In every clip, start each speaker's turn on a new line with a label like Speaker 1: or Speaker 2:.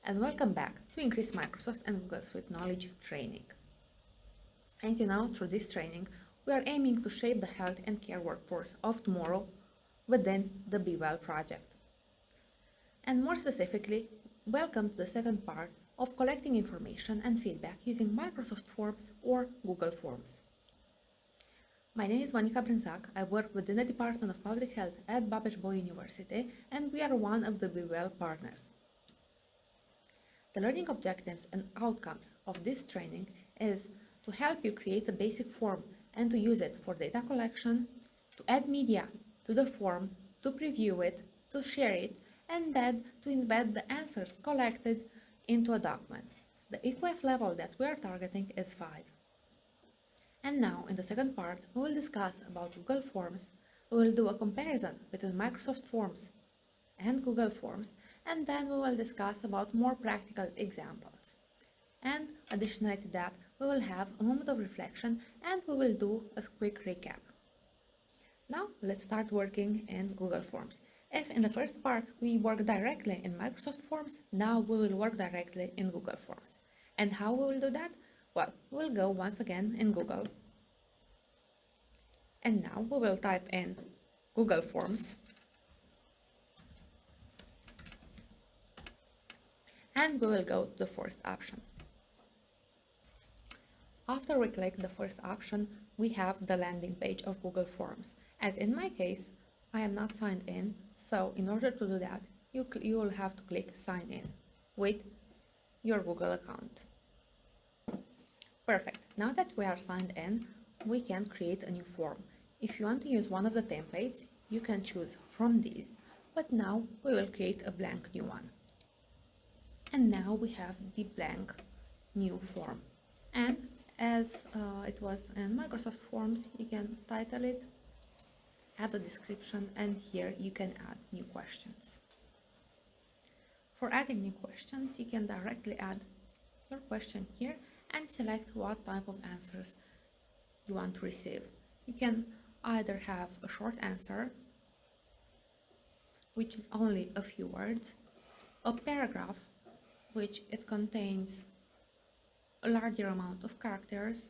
Speaker 1: and welcome back to Increase Microsoft and Google Suite Knowledge training. As you know, through this training, we are aiming to shape the health and care workforce of tomorrow within the BeWell project. And more specifically, welcome to the second part of collecting information and feedback using Microsoft Forms or Google Forms. My name is Monica Brynzak. I work within the Department of Public Health at Babbage-Boy University, and we are one of the BeWell partners. The learning objectives and outcomes of this training is to help you create a basic form and to use it for data collection, to add media to the form, to preview it, to share it, and then to embed the answers collected into a document. The EQF level that we are targeting is 5. And now, in the second part, we will discuss about Google Forms. We will do a comparison between Microsoft Forms and Google Forms, and then we will discuss about more practical examples. And additionally to that, we will have a moment of reflection and we will do a quick recap. Now, let's start working in Google Forms. If in the first part we work directly in Microsoft Forms, now we will work directly in Google Forms. And how we will do that? Well, we'll go once again in Google. And now we will type in Google Forms. And we will go to the first option. After we click the first option, we have the landing page of Google Forms. As in my case, I am not signed in, so in order to do that, you will have to click Sign In with your Google account. Perfect. Now that we are signed in, we can create a new form. If you want to use one of the templates, you can choose from these, but now we will create a blank new one. And now we have the blank new form. And as it was in Microsoft Forms, you can title it, add a description, and here you can add new questions. For adding new questions, you can directly add your question here and select what type of answers you want to receive. You can either have a short answer, which is only a few words, a paragraph, which it contains a larger amount of characters,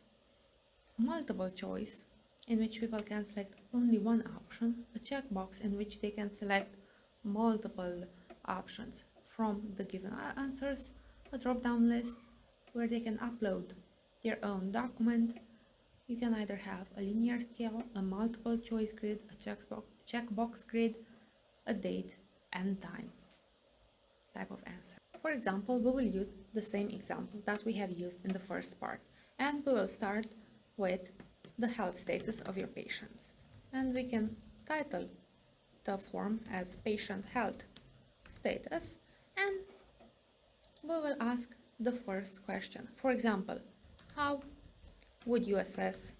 Speaker 1: multiple choice, in which people can select only one option, a checkbox in which they can select multiple options from the given answers, a drop-down list where they can upload their own document. You can either have a linear scale, a multiple choice grid, a checkbox grid, a date and time type of answer. For example, we will use the same example that we have used in the first part, and we will start with the health status of your patients. And we can title the form as patient health status, and we will ask the first question. For example, how would you assess?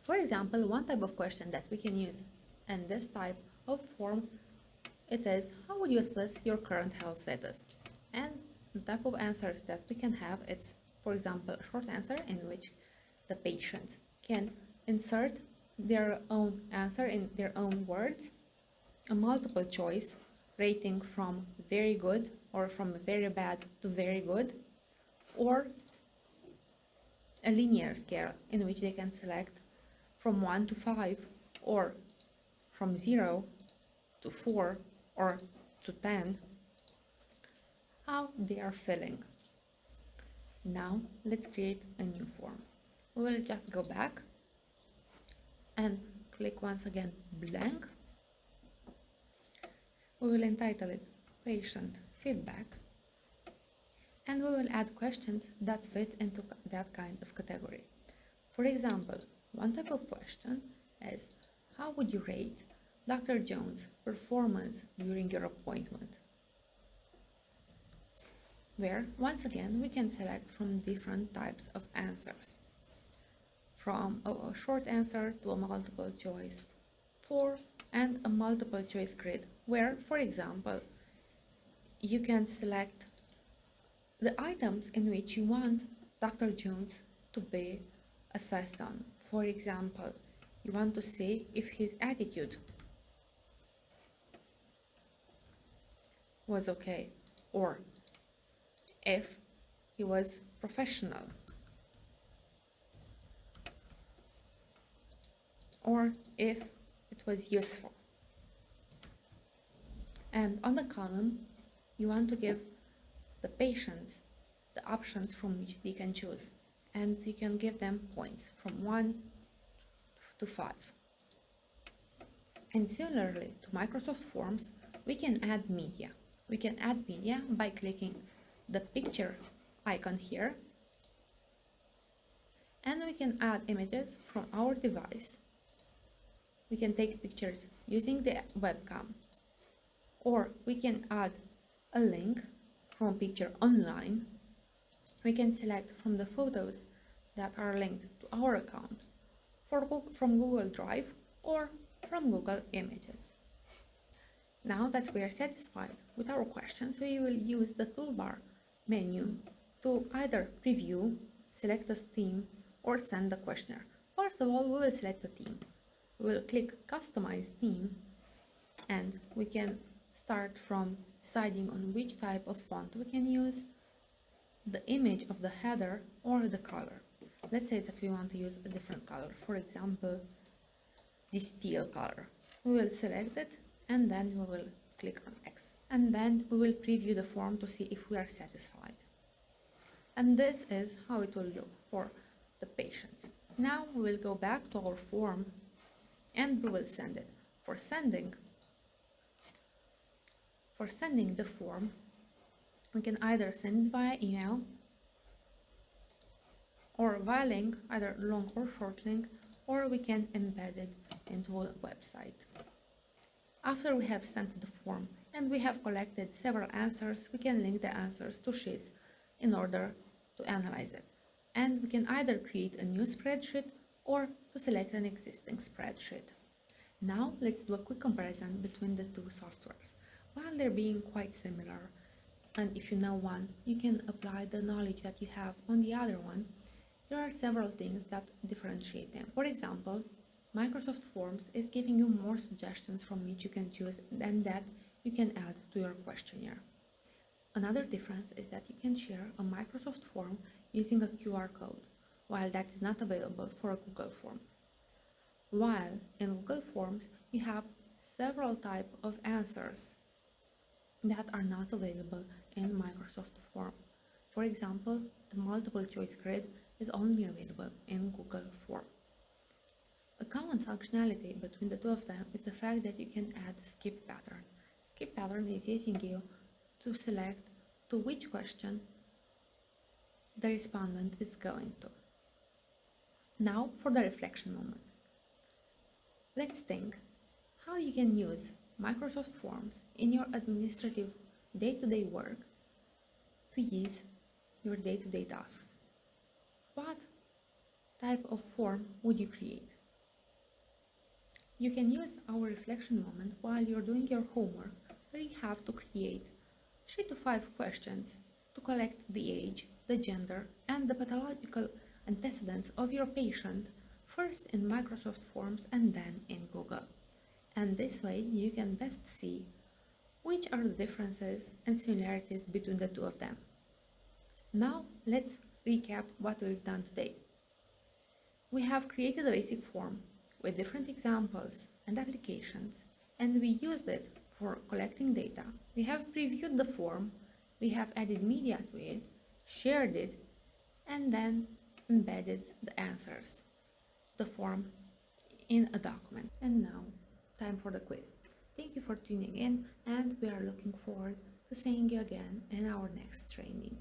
Speaker 1: For example, one type of question that we can use in this type of form, it is, how would you assess your current health status? And the type of answers that we can have, it's, for example, a short answer in which the patients can insert their own answer in their own words, a multiple choice rating from very good or from very bad to very good, or a linear scale in which they can select from 1 to 5 or from 0 to 4 or to 10 how they are feeling. Now let's create a new form. We will just go back and click once again blank. We will entitle it patient feedback, and we will add questions that fit into that kind of category. For example, one type of question is, how would you rate Dr. Jones' performance during your appointment? Where, once again, we can select from different types of answers, from a short answer to a multiple choice, and a multiple choice grid, where, for example, you can select the items in which you want Dr. Jones to be assessed on. For example, you want to see if his attitude was okay, or if he was professional, or if it was useful. And on the column, you want to give the patients the options from which they can choose, and you can give them points from 1 to 5. And similarly to Microsoft Forms, we can add media. We can add media by clicking the picture icon here, and we can add images from our device. We can take pictures using the webcam, or we can add a link from a picture online. We can select from the photos that are linked to our account from Google Drive or from Google Images. Now that we are satisfied with our questions, we will use the toolbar menu to either preview, select a theme, or send the questionnaire. First of all, we will select a theme. We will click Customize Theme, and we can start from deciding on which type of font we can use, the image of the header, or the color. Let's say that we want to use a different color, for example, this teal color. We will select it, and then we will click on X, and then we will preview the form to see if we are satisfied. And this is how it will look for the patients. Now we will go back to our form and we will send it. For sending the form, we can either send it via email or via link, either long or short link, or we can embed it into a website. After we have sent the form and we have collected several answers, we can link the answers to sheets in order to analyze it. And we can either create a new spreadsheet or to select an existing spreadsheet. Now let's do a quick comparison between the two softwares. While they're being quite similar, and if you know one, you can apply the knowledge that you have on the other one, there are several things that differentiate them. For example, Microsoft Forms is giving you more suggestions from which you can choose and that you can add to your questionnaire. Another difference is that you can share a Microsoft form using a QR code, while that is not available for a Google form. While in Google Forms, you have several types of answers that are not available in Microsoft Form. For example, the multiple choice grid is only available in Google Form. A common functionality between the two of them is the fact that you can add skip pattern. Skip pattern is using you to select to which question the respondent is going to. Now for the reflection moment. Let's think how you can use Microsoft Forms in your administrative day-to-day work to ease your day-to-day tasks. What type of form would you create? You can use our reflection moment while you're doing your homework, where you have to create 3 to 5 questions to collect the age, the gender, and the pathological antecedents of your patient, first in Microsoft Forms and then in Google. And this way you can best see which are the differences and similarities between the two of them. Now let's recap what we've done today. We have created a basic form with different examples and applications, and we used it for collecting data. We have previewed the form, we have added media to it, shared it, and then embedded the answers to the form in a document. And now, time for the quiz. Thank you for tuning in, and we are looking forward to seeing you again in our next training.